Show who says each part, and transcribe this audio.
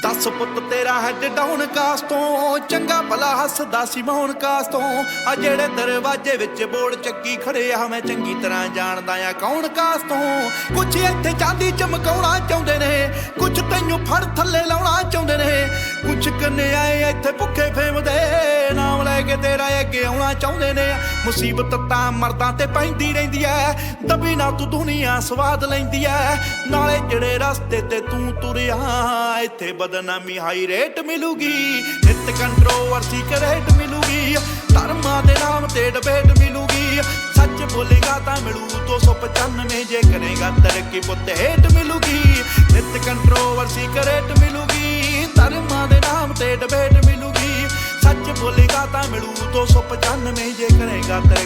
Speaker 1: दस पुत तेरा हैड डाउन कास तो चंगा भला हसदा सी मोहन कास तो आ जेड़े दरवाजे विच बोर्ड चक्की खड़े आ मैं चंगी तरह जानदा आ कौन कास तो कुछ इत्थे चांदी चमकाउणा चाहुंदे ने कुछ तैनूं फड़ थल्ले लाउणा चाहुंदे ने कुछ कन्याए इत्थे भुखे फेमदे नाम लैके तेरा अगे आउणा चाहुंदे ने मुसीबत तां मर्दां ते पैंदी रहिंदी ऐ दबी ना तू दुनिया स्वाद लैंदी ऐ नाले जेड़े रस्ते ते तू तुरिया इत्थे बदनामी हाई रेट मिलूगी नित कंट्रोवर्सी करेट मिलूगी धर्मां दे नाम ते डिबेट मिलूगी सच बोलेगा तां मिलू 295 जे करेगा तरक्की पुत हेट मिलूगी नित कंट्रोवर्सी करेट मिलूगी धर्मां दे नाम ते डिबेट मिलूगी सच बोलेगा तां मिलू 295 जे करेगा तरक्की